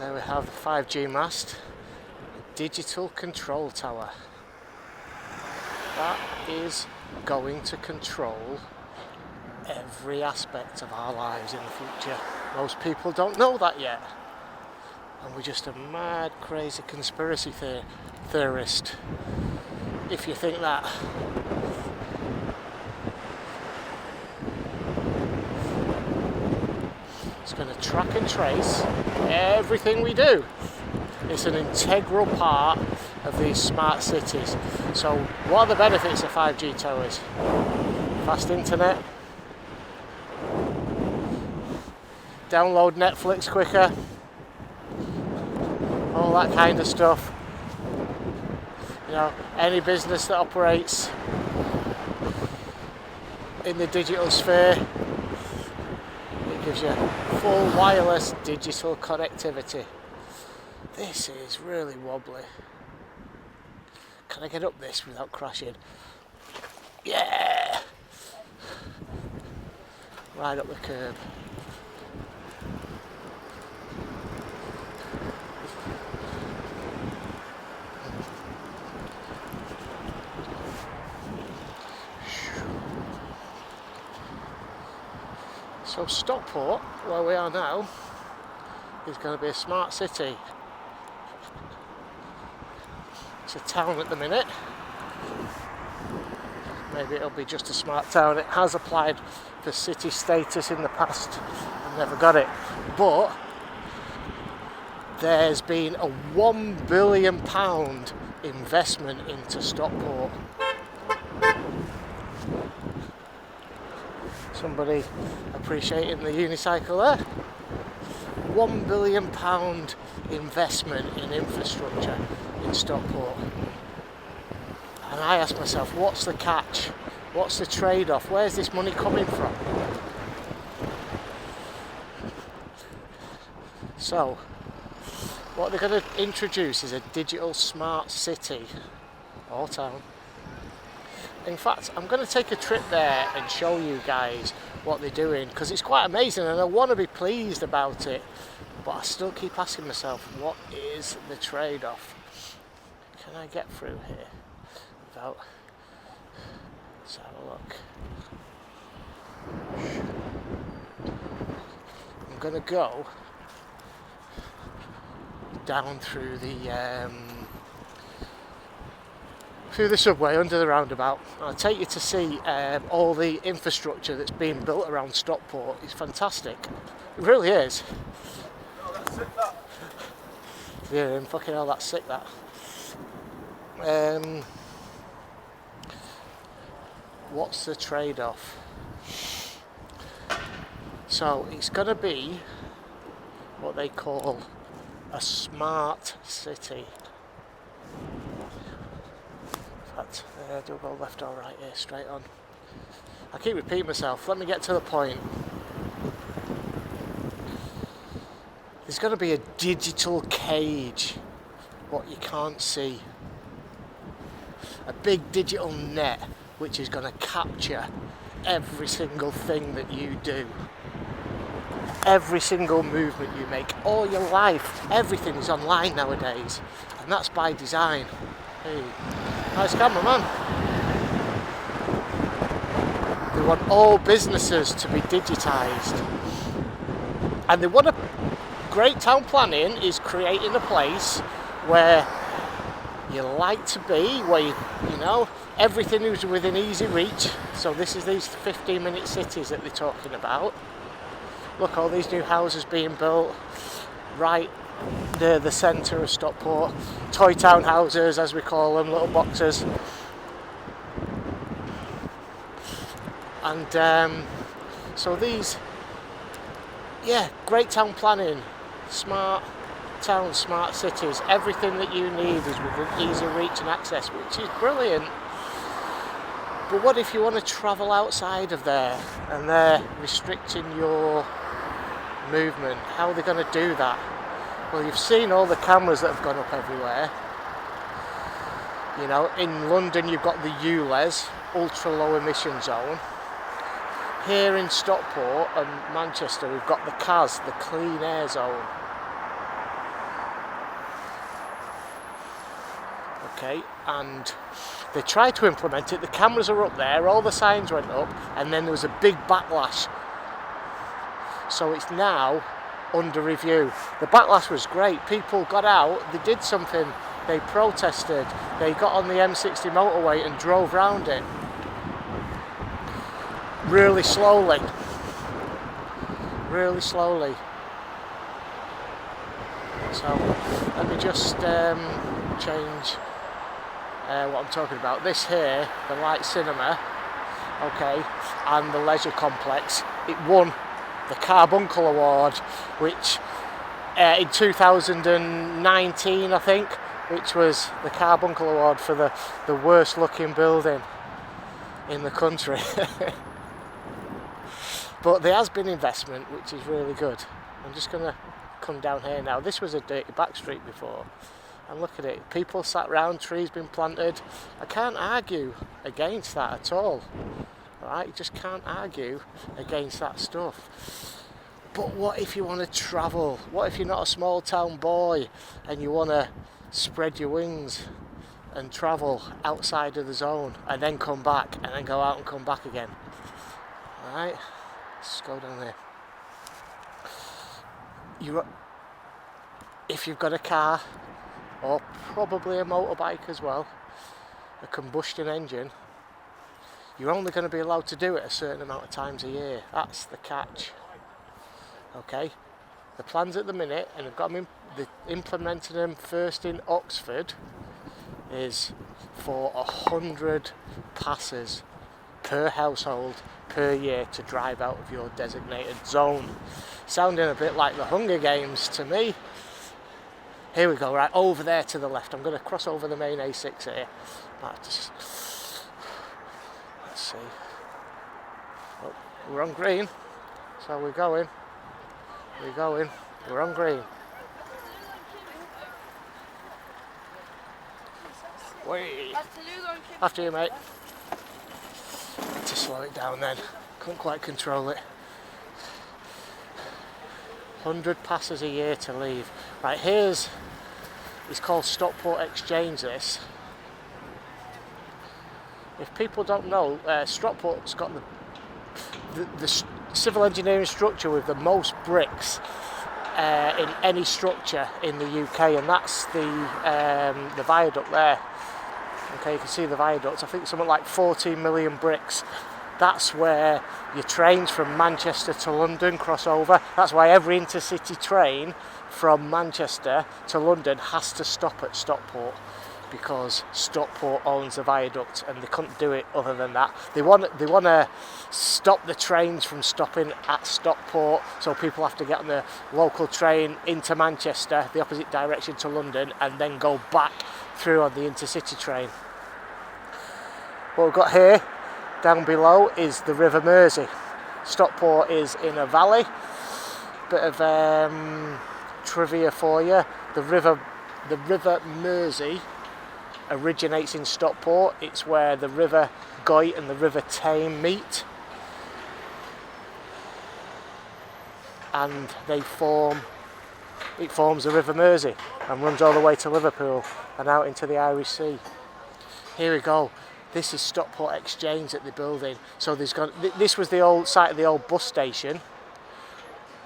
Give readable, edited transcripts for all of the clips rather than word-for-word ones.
There we have the 5G mast, digital control tower. That is going to control every aspect of our lives in the future. Most people don't know that yet. And we're just a mad, crazy conspiracy theorist if you think that. It's going to track and trace everything we do. It's an integral part of these smart cities. So what are the benefits of 5G towers? Fast internet, download Netflix quicker, all that kind of stuff. You know, any business that operates in the digital sphere, it gives you full wireless digital connectivity. This is really wobbly. Can I get up this without crashing? Yeah! Right up the curb. So Stockport, where we are now, is going to be a smart city. It's a town at the minute. Maybe it'll be just a smart town. It has applied for city status in the past and never got it. But there's been a £1 billion investment into Stockport. Somebody appreciating the unicycle there. £1 billion investment in infrastructure in Stockport. And I ask myself, what's the catch? What's the trade-off? Where's this money coming from? So, what they're going to introduce is a digital smart city or town. In fact, I'm going to take a trip there and show you guys what they're doing, because it's quite amazing and I want to be pleased about it, but I still keep asking myself, what is the trade-off? Can I get through here without... Let's have a look. I'm going to go down through the subway under the roundabout. I'll take you to see all the infrastructure that's being built around Stockport. It's fantastic. It really is. Oh, that's sick, that. Yeah, fucking hell, that's sick, that. What's the trade-off? So it's going to be what they call a smart city. In fact, do I go left or right here? Straight on. I keep repeating myself. Let me get to the point. There's going to be a digital cage, what you can't see. A big digital net which is going to capture every single thing that you do. Every single movement you make, all your life, everything is online nowadays, and that's by design. Hey, nice camera, man. They want all businesses to be digitised, and they want a great town planning is creating a place where you like to be, where you know everything is within easy reach. So this is these 15-minute cities that they're talking about. Look, all these new houses being built right near the centre of Stockport. Toy town houses, as we call them, little boxes. And so these, yeah, great town planning, smart towns, smart cities. Everything that you need is within easy reach and access, which is brilliant. But what if you want to travel outside of there and they're restricting your movement? How are they going to do that? Well, you've seen all the cameras that have gone up everywhere. You know, in London you've got the ULEZ, ultra low emission zone. Here in Stockport and Manchester we've got the CAZ, the clean air zone. Okay, and they tried to implement it, the cameras are up there, all the signs went up, and then there was a big backlash. So it's now under review. The backlash was great, people got out, they did something, they protested, they got on the M60 motorway and drove round it. Really slowly. Really slowly. So let me just change what I'm talking about. This here, the Light Cinema, okay, and the Leisure Complex, it won the Carbuncle Award, which in 2019 I think, which was the Carbuncle Award for the worst looking building in the country. But there has been investment, which is really good. I'm just going to come down here now. This was a dirty back street before, and look at it, people sat round, trees been planted. I can't argue against that at all. Alright, you just can't argue against that stuff. But what if you want to travel? What if you're not a small town boy and you want to spread your wings and travel outside of the zone and then come back and then go out and come back again? Alright, let's go down there. If you've got a car, or probably a motorbike as well, a combustion engine, you're only going to be allowed to do it a certain amount of times a year. That's the catch. Okay, the plans at the minute, and they've got them implementing them first in Oxford, is for 100 passes per household per year to drive out of your designated zone. Sounding a bit like the Hunger Games to me. Here we go, right over there to the left. I'm going to cross over the main A6 here. Let's see. Oh, we're on green, so we're going. We're on green. Wait. After you, mate. Need to slow it down then. Couldn't quite control it. 100 passes a year to leave. Right, it's called Stockport Exchange, this. If people don't know, Stockport's got the civil engineering structure with the most bricks in any structure in the UK, and that's the viaduct there. Okay, you can see the viaduct. I think something like 14 million bricks. That's where your trains from Manchester to London cross over. That's why every intercity train from Manchester to London has to stop at Stockport, because Stockport owns the viaduct and they couldn't do it other than that. They want to stop the trains from stopping at Stockport, so people have to get on the local train into Manchester, the opposite direction to London, and then go back through on the intercity train. What we've got here down below is the River Mersey. Stockport is in a valley. Bit of trivia for you. The River Mersey originates in Stockport. It's where the River Goyt and the River Tame meet, and it forms the River Mersey and runs all the way to Liverpool and out into the Irish Sea. Here we go. This is Stockport Exchange that they're building. So this was the old site of the old bus station.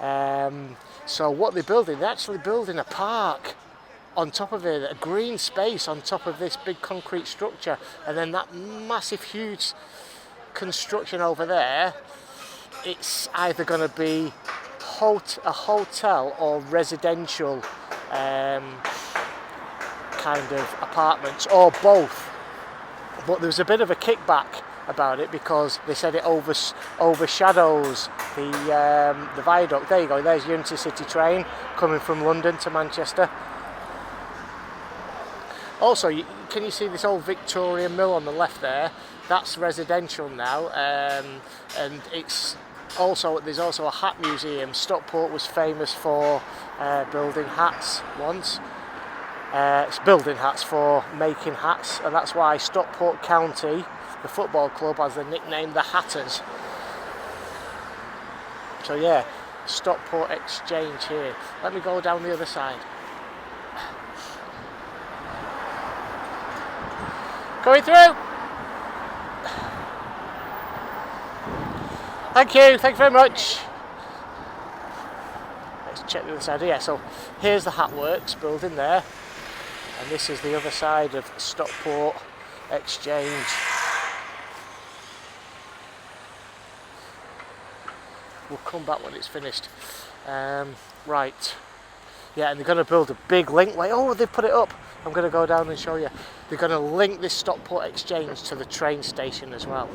So what they're building, they're actually building a park on top of it, a green space on top of this big concrete structure, and then that massive, huge construction over there, it's either going to be a hotel or residential kind of apartments, or both. But there was a bit of a kickback about it because they said it overshadows the viaduct. There you go, there's your intercity train coming from London to Manchester. Also, can you see this old Victorian mill on the left there? That's residential now, and there's also a hat museum. Stockport was famous for building hats once. It's building hats for making hats, and that's why Stockport County, the football club, has the nickname the Hatters. So yeah, Stockport Exchange here. Let me go down the other side. Going through. Thank you very much. Let's check the other side here. So here's the Hatworks building there, and this is the other side of Stockport Exchange. We'll come back when it's finished. Right. Yeah, and they're going to build a big linkway. Oh, they've put it up. I'm going to go down and show you. They're going to link this Stockport Exchange to the train station as well.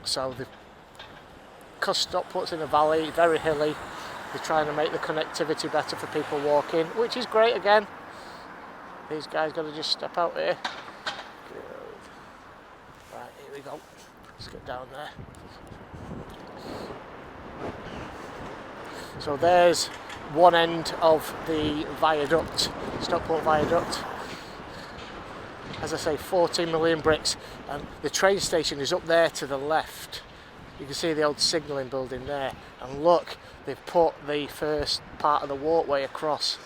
So, because Stockport's in a valley, very hilly, they're trying to make the connectivity better for people walking, which is great again. These guys got to just step out here. Good. Right, here we go. Let's get down there. So there's one end of the viaduct, Stockport Viaduct. As I say, 14 million bricks, and the train station is up there to the left. You can see the old signalling building there, and look, they've put the first part of the walkway across.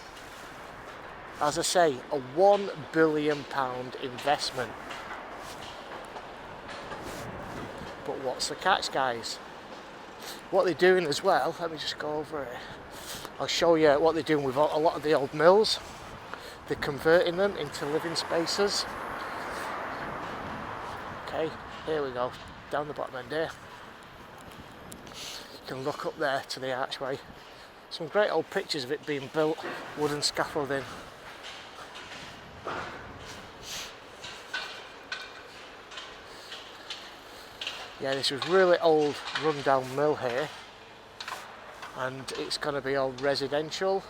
As I say, a £1 billion investment. But what's the catch, guys? What they're doing as well, let me just go over here. I'll show you what they're doing with a lot of the old mills. They're converting them into living spaces. Okay, here we go, down the bottom end here. You can look up there to the archway. Some great old pictures of it being built, wooden scaffolding. Yeah, this was really old run-down mill here, and it's going to be all residential.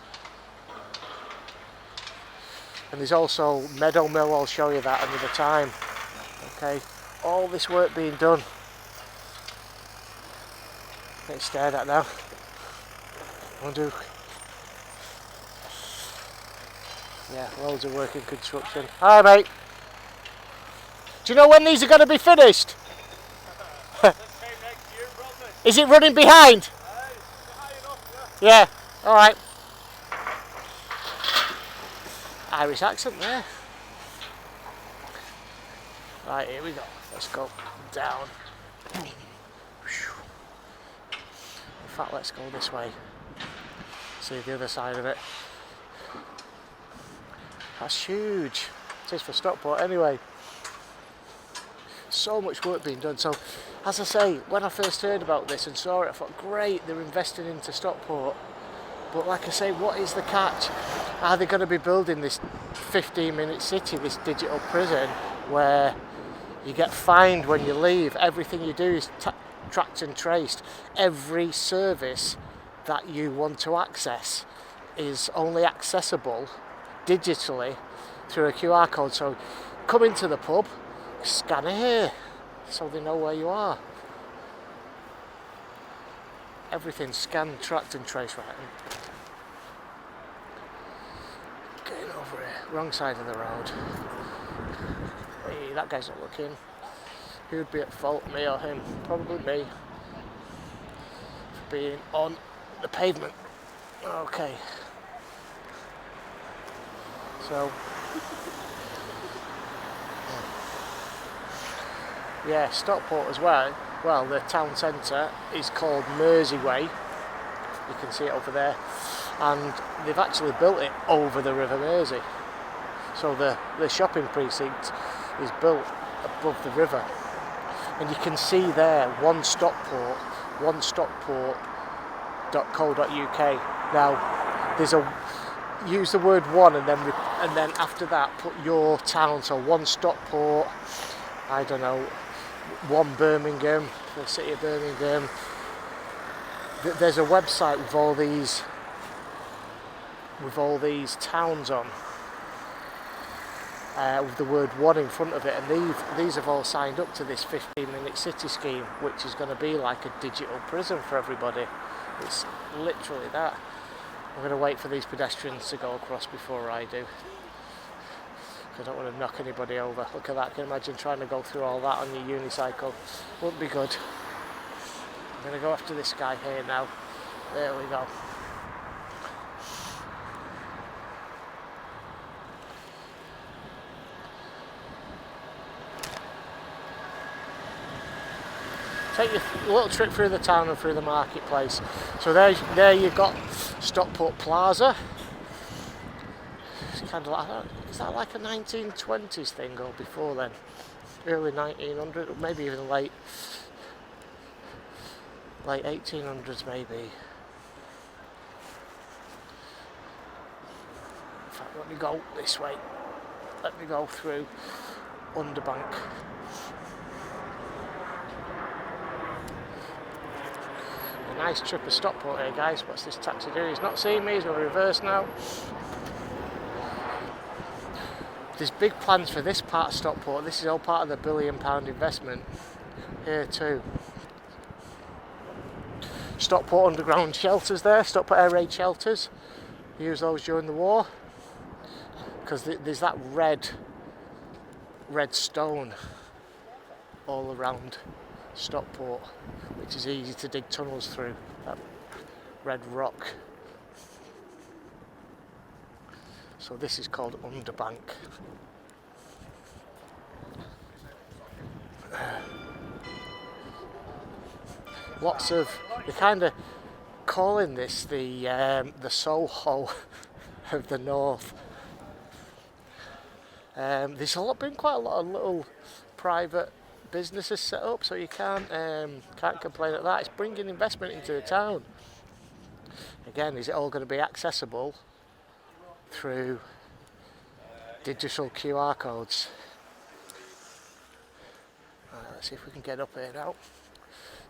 And there's also Meadow Mill, I'll show you that another time. Okay, all this work being done. Getting stared at now. Undo. Yeah, loads of work in construction. Hi mate. Do you know when these are going to be finished? Is it running behind? Yeah, alright. Irish accent there. Right, here we go. Let's go down. In fact, let's go this way. See the other side of it. That's huge. It is for Stockport anyway. So much work being done. So, as I say, when I first heard about this and saw it, I thought, great, they're investing into Stockport. But like I say, what is the catch? Are they going to be building this 15-minute city, this digital prison, where you get fined when you leave? Everything you do is tracked and traced. Every service that you want to access is only accessible digitally through a QR code. So come into the pub, scan it here, so they know where you are. Everything's scanned, tracked and traced. Right. Getting over here, wrong side of the road. Hey, that guy's not looking. Who'd be at fault, me or him? Probably me. For being on the pavement. Okay. So, yeah, Stockport as well. Well, the town centre is called Mersey Way. You can see it over there. And they've actually built it over the River Mersey. So the shopping precinct is built above the river. And you can see there, one Stockport, onestockport.co.uk. Now, there's a use the word one and then after that put your town. So one Stockport, I don't know, one Birmingham, the city of Birmingham. There's a website with all these towns on, with the word one in front of it, and these have all signed up to this 15-minute city scheme, which is going to be like a digital prison for everybody. It's literally that. I'm going to wait for these pedestrians to go across before I do. I don't want to knock anybody over. Look at that, can you imagine trying to go through all that on your unicycle? Wouldn't be good. I'm going to go after this guy here now. There we go. take you a little trip through the town and through the marketplace. So there you've got Stockport Plaza. It's kind of like, is that like a 1920s thing or before then? Early 1900s, or maybe even late 1800s maybe. In fact, let me go this way. Let me go through Underbank. A nice trip of Stockport here, guys. What's this taxi doing? He's not seeing me, he's going to reverse now. There's big plans for this part of Stockport. This is all part of the £1 billion investment here too. Stockport underground shelters there, Stockport air raid shelters. Use those during the war because there's that red stone all around Stockport, which is easy to dig tunnels through. That red rock. So this is called Underbank. Lots of, they're kind of calling this the Soho of the North. There's been quite a lot of little private businesses set up, so you can't complain at that. It's bringing investment into the town. Again, is it all going to be accessible through digital QR codes? Let's see if we can get up here now.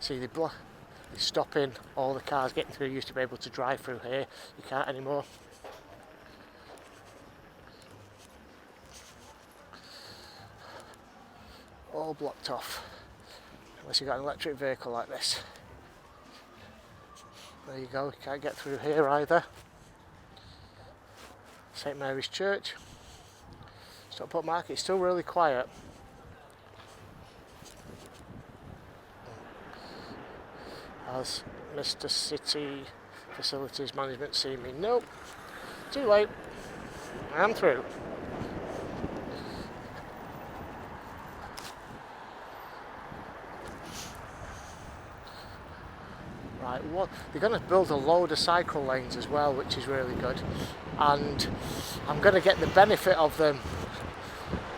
See, they're stopping all the cars getting through. You used to be able to drive through here. You can't anymore. All blocked off. Unless you've got an electric vehicle like this. There you go. You can't get through here either. St Mary's Church. Stockport Market is still really quiet. Has Mr. City Facilities Management seen me? Nope. Too late. I'm through. Right, they're going to build a load of cycle lanes as well, which is really good. And I'm going to get the benefit of them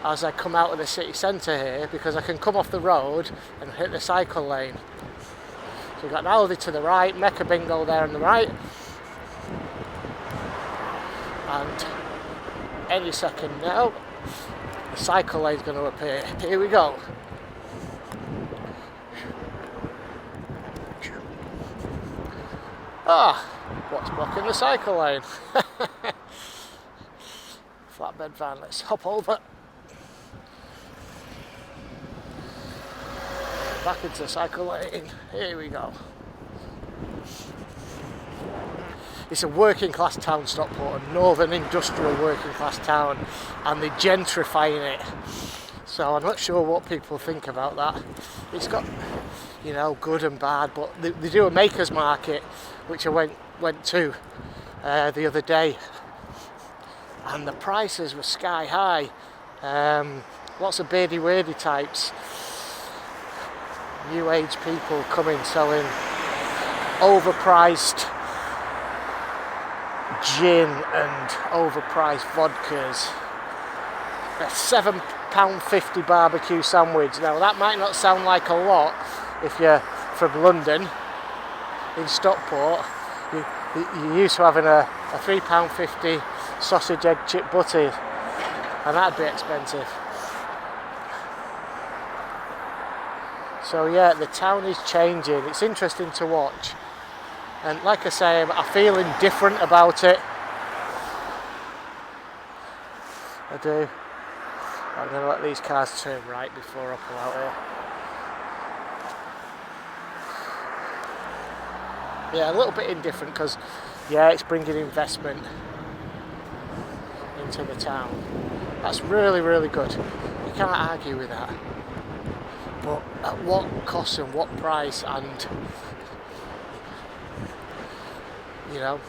as I come out of the city centre here, because I can come off the road and hit the cycle lane. So we've got an Aldi to the right, Mecca Bingo there on the right, and any second now the cycle lane's going to appear. Here we go. Ah, what's blocking the cycle lane? Flatbed van, let's hop over. Back into the cycle lane, here we go. It's a working class town, Stockport, a northern industrial working class town, and they're gentrifying it. So I'm not sure what people think about that. It's got, you know, good and bad, but they do a makers market, which I went to the other day, and the prices were sky high. Lots of beardy weirdy types. New age people coming selling overpriced gin and overpriced vodkas. A £7.50 barbecue sandwich. Now that might not sound like a lot if you're from London. In Stockport, you're used to having a £3.50 sausage, egg, chip, butty, and that'd be expensive. So yeah, the town is changing. It's interesting to watch. And like I say, I'm feeling different about it. I do. I'm going to let these cars turn right before I pull out here. Yeah, a little bit indifferent because, yeah, it's bringing investment into the town. That's really, really good. You can't argue with that. But at what cost and what price, and, you know,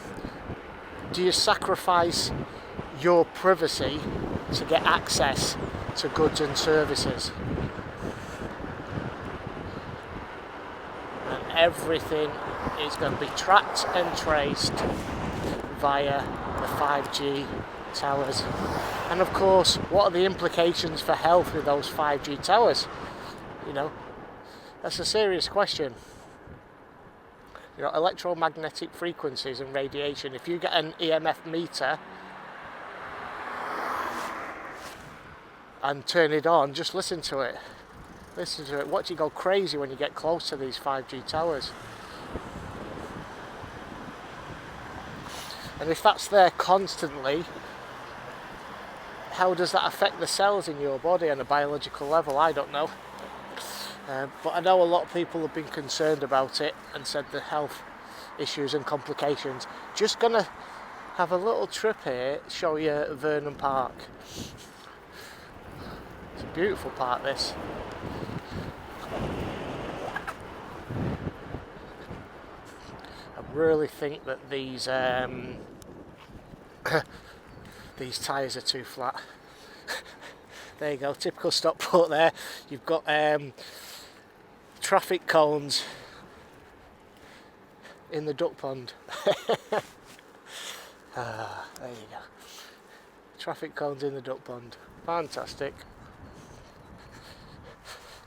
do you sacrifice your privacy to get access to goods and services? everything is going to be tracked and traced via the 5G towers. And of course, what are the implications for health with those 5G towers? You know, that's a serious question. You know, electromagnetic frequencies and radiation. If you get an EMF meter and turn it on, just listen to it. Listen to it. Watch it go crazy when you get close to these 5G towers. And if that's there constantly, how does that affect the cells in your body on a biological level? I don't know. But I know a lot of people have been concerned about it and said the health issues and complications. Just gonna have a little trip here, show you Vernon Park. It's a beautiful park, this. I really think that these these tyres are too flat. There you go, typical Stockport there. You've got traffic cones in the duck pond. There you go. Traffic cones in the duck pond. Fantastic.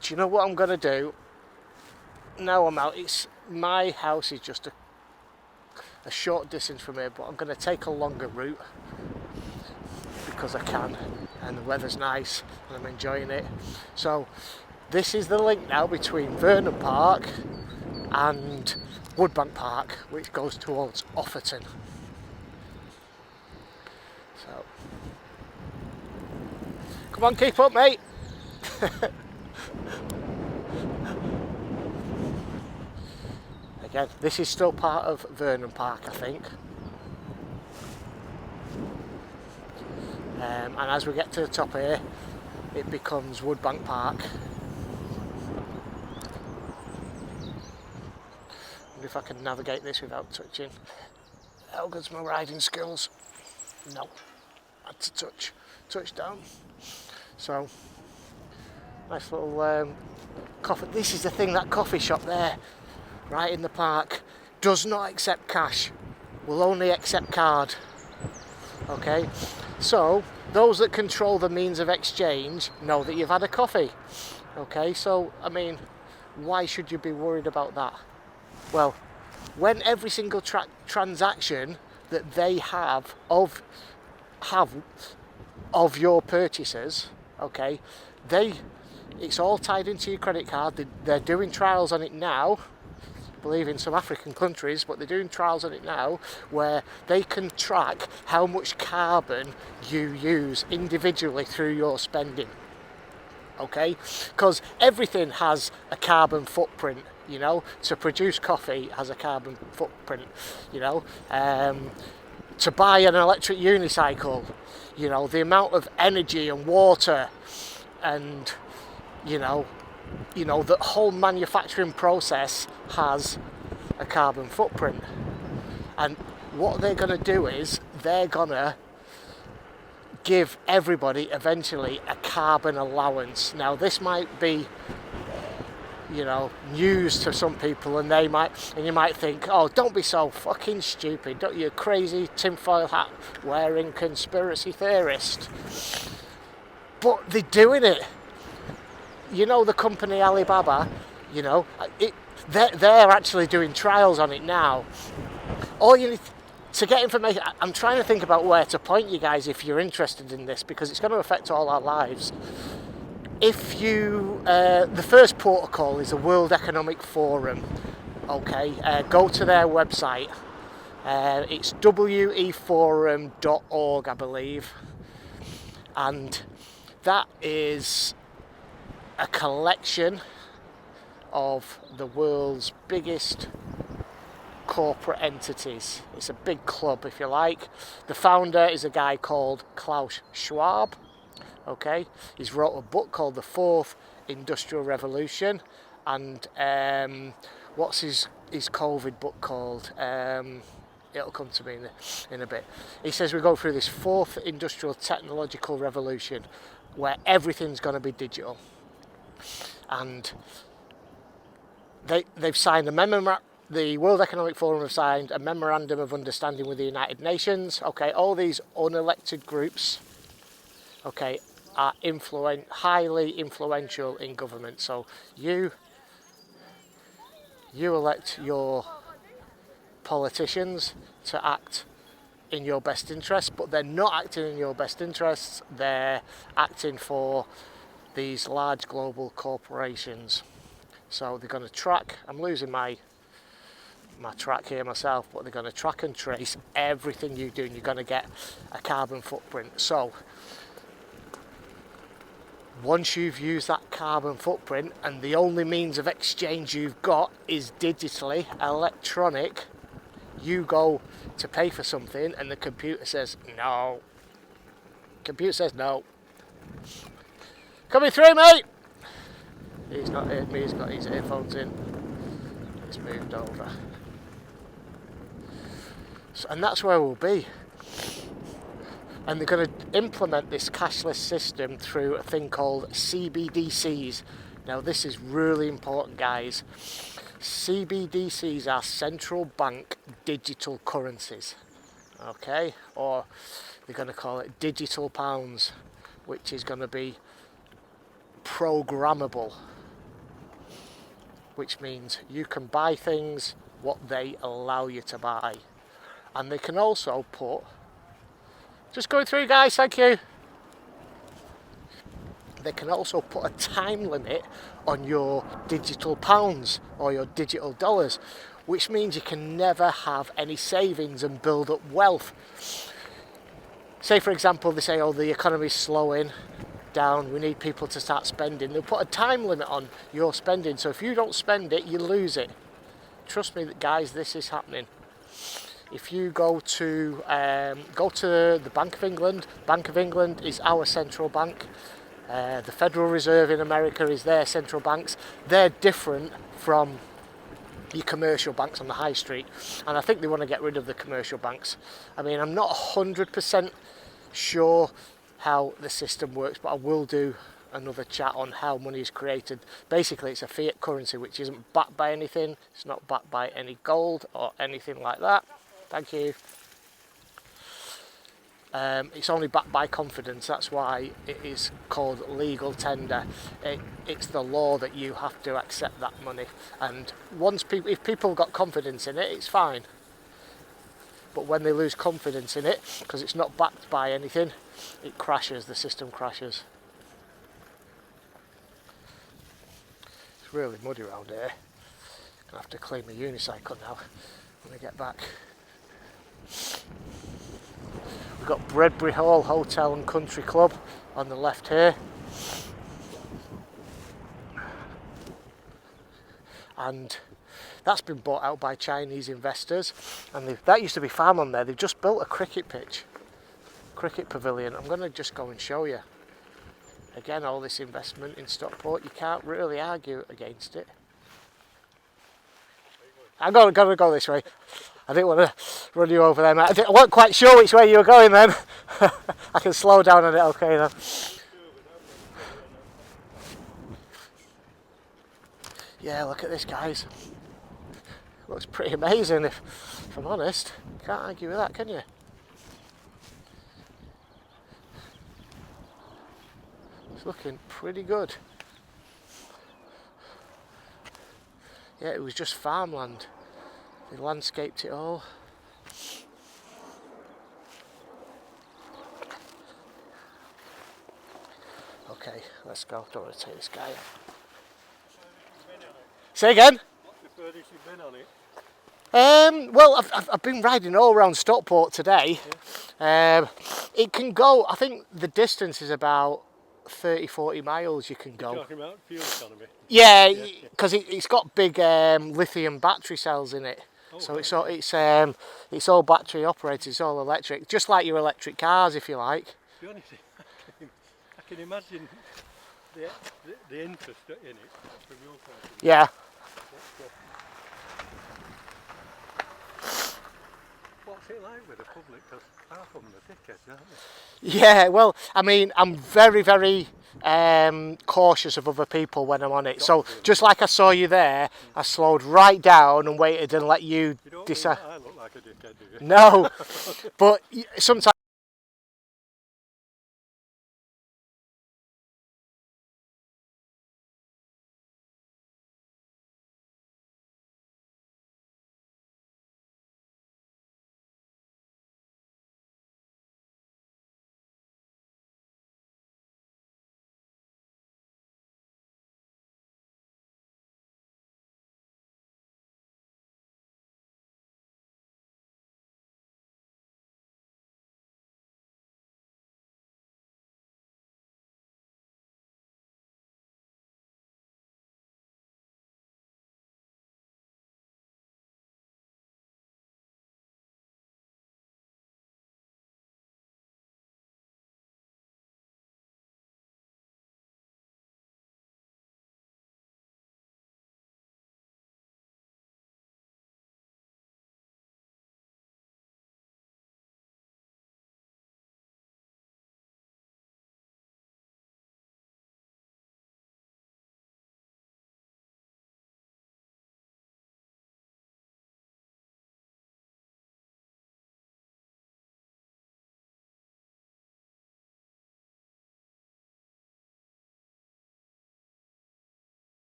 Do you know what I'm going to do? Now I'm out. My house is just a short distance from here, but I'm going to take a longer route because I can, and the weather's nice and I'm enjoying it. So this is the link now between Vernon Park and Woodbank Park, which goes towards Offerton. So come on, keep up, mate. Again, this is still part of Vernon Park, I think. And as we get to the top here, it becomes Woodbank Park. Wonder if I can navigate this without touching. How good's my riding skills? No, had to touch down. So, nice little coffee. This is the thing, that coffee shop there, right in the park, does not accept cash, will only accept card. Okay, so those that control the means of exchange know that you've had a coffee. Okay, so I mean, why should you be worried about that? Well, when every single transaction that they have of your purchases, okay, it's all tied into your credit card. They're doing trials on it now, I believe in some African countries, but they're doing trials on it now where they can track how much carbon you use individually through your spending. Okay, because everything has a carbon footprint, you know. To produce coffee has a carbon footprint, you know. To buy an electric unicycle, you know, the amount of energy and water and you know the whole manufacturing process has a carbon footprint. And what they're going to do is they're going to give everybody eventually a carbon allowance. Now this might be, you know, news to some people, and you might think, oh, don't be so fucking stupid, don't you crazy tinfoil hat wearing conspiracy theorist. But they're doing it. You know, the company Alibaba, you know, they're actually doing trials on it now. All you need to get information, I'm trying to think about where to point you guys if you're interested in this, because it's going to affect all our lives. If you, the first protocol is the World Economic Forum. Okay, go to their website. It's weforum.org, I believe, and that is a collection of the world's biggest corporate entities. It's a big club, if you like. The founder is a guy called Klaus Schwab. Okay, he's wrote a book called The Fourth Industrial Revolution, and what's his COVID book called? It'll come to me in a bit. He says we go through this fourth industrial technological revolution where everything's going to be digital. And they've signed the World Economic Forum have signed a memorandum of understanding with the United Nations. Okay, all these unelected groups, okay, are highly influential in government. So you elect your politicians to act in your best interests, but they're not acting in your best interests. They're acting for these large global corporations. So they're going to track, I'm losing my track here myself, but they're going to track and trace everything you do, and you're going to get a carbon footprint. So once you've used that carbon footprint, and the only means of exchange you've got is digitally, electronic, you go to pay for something and the computer says no. Computer says no. Coming through, mate! He's not heard me, he's got his earphones in. It's moved over. So, and that's where we'll be. And they're going to implement this cashless system through a thing called CBDCs. Now this is really important, guys. CBDCs are central bank digital currencies. Okay? Or they're going to call it digital pounds, which is going to be programmable. Which means you can buy things what they allow you to buy. And they can also put... Just going through, guys, thank you. They can also put a time limit on your digital pounds or your digital dollars, which means you can never have any savings and build up wealth. Say, for example, they say, oh, the economy's slowing down, we need people to start spending. They'll put a time limit on your spending, so if you don't spend it, you lose it. Trust me, guys, this is happening. If you go to the Bank of England, Bank of England is our central bank. The Federal Reserve in America is their central banks. They're different from your commercial banks on the high street, and I think they want to get rid of the commercial banks. I mean, I'm not 100% sure how the system works, but I will do another chat on how money is created. Basically, it's a fiat currency which isn't backed by anything. It's not backed by any gold or anything like that. Thank you. It's only backed by confidence. That's why it is called legal tender. It's the law that you have to accept that money. And if people got confidence in it, it's fine. But when they lose confidence in it, because it's not backed by anything, it crashes. The system crashes. It's really muddy around here. Gonna have to clean my unicycle now when I get back. We've got Bredbury Hall Hotel and Country Club on the left here. And that's been bought out by Chinese investors. And that used to be farmland there. They've just built a cricket pitch, cricket pavilion. I'm going to just go and show you. Again, all this investment in Stockport, you can't really argue against it. I'm going to go this way. I didn't want to run you over there, mate. I wasn't quite sure which way you were going then. I can slow down on it, okay then. Yeah, look at this, guys. Looks pretty amazing, if I'm honest. Can't argue with that, can you? It's looking pretty good. Yeah, it was just farmland. They landscaped it all. Okay, let's go. Don't want to take this guy out. Say again? What's the furthest you've been on it? Well, I've been riding all around Stockport today. Yeah. It can go, I think the distance is about 30-40 miles you can go. You're talking about fuel economy? Yeah, because it's got big lithium battery cells in it. Oh, so right. It's all battery operated, it's all electric, just like your electric cars, if you like. To be honest, I can imagine the interest in it from your point of view. Yeah. What's it like with the public? Because half of them are dickheads, aren't Yeah, well, I mean, I'm very, very cautious of other people when I'm on it. So just like I saw you there, I slowed right down and waited and let you You don't mean decide. that I look like a dickhead, do you? No, but sometimes